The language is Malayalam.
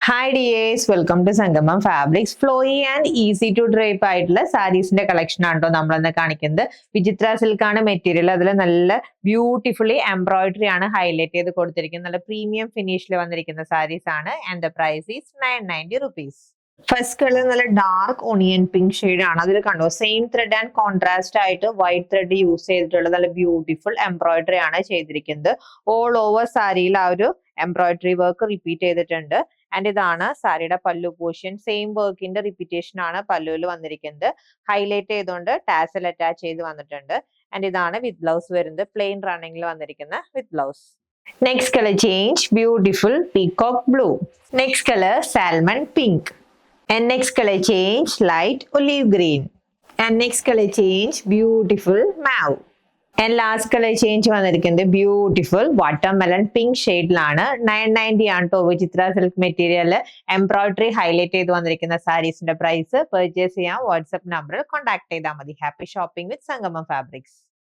Hi dears, welcome to Sangamam Fabrics. Flowy and easy to drape ആയിട്ടുള്ള സാരീസിന്റെ കളക്ഷൻ ആണോ നമ്മളന്ന് കാണിക്കുന്നത്. വിചിത്ര സിൽക്ക് ആണ് മെറ്റീരിയൽ. അതിൽ നല്ല ബ്യൂട്ടിഫുള്ളി എംബ്രോയിഡറി ആണ് ഹൈലൈറ്റ് ചെയ്ത് കൊടുത്തിരിക്കുന്നത്. നല്ല പ്രീമിയം ഫിനിഷിൽ വന്നിരിക്കുന്ന സാരീസ് ആണ്. And the price is 990 rupees. First colour നല്ല ഡാർക്ക് ഓണിയൻ പിങ്ക് ഷെയ്ഡ് ആണ്. അതിൽ കണ്ടോ സെയിം ത്രെഡ് ആൻഡ് കോൺട്രാസ്റ്റ് ആയിട്ട് വൈറ്റ് ത്രെഡ് യൂസ് ചെയ്തിട്ടുള്ള നല്ല ബ്യൂട്ടിഫുൾ എംബ്രോയിഡറി ആണ് ചെയ്തിരിക്കുന്നത്. ഓൾ ഓവർ സാരിയിൽ ആ ഒരു എംബ്രോയിഡറി വർക്ക് റിപ്പീറ്റ് ചെയ്തിട്ടുണ്ട്. ആൻഡ് ഇതാണ് സാരിയുടെ പല്ലു പോർഷൻ. സെയിം വർക്കിന്റെ റിപ്പീറ്റേഷൻ ആണ് പല്ലുവിൽ വന്നിരിക്കുന്നത്. ഹൈലൈറ്റ് ചെയ്തുകൊണ്ട് ടാസൽ അറ്റാച്ച് ചെയ്ത് വന്നിട്ടുണ്ട്. ആൻഡ് ഇതാണ് വിത്ത് ബ്ലൗസ് വരുന്നത്. പ്ലെയിൻ റണ്ണിംഗിൽ വന്നിരിക്കുന്ന with blouse. Next colour change beautiful peacock blue. Next colour salmon pink. And next color change light olive green. And next color change beautiful mauve. And last color change വന്നിരിക്കുന്നത് ബ്യൂട്ടിഫുൾ വാട്ടർമെലൺ പിങ്ക് ഷെയ്ഡിലാണ്. 990 ആണ് കേട്ടോ വിചിത്ര സിൽക്ക് മെറ്റീരിയൽ എംബ്രോയിഡറി ഹൈലൈറ്റ് ചെയ്ത് വന്നിരിക്കുന്ന സാരീസിന്റെ പ്രൈസ്. പർച്ചേസ് ചെയ്യാൻ വാട്സ്ആപ്പ് നമ്പറിൽ കോൺടാക്ട് ചെയ്താൽ മതി. ഹാപ്പി ഷോപ്പിംഗ് വിത്ത് സംഗമം ഫാബ്രിക്സ്.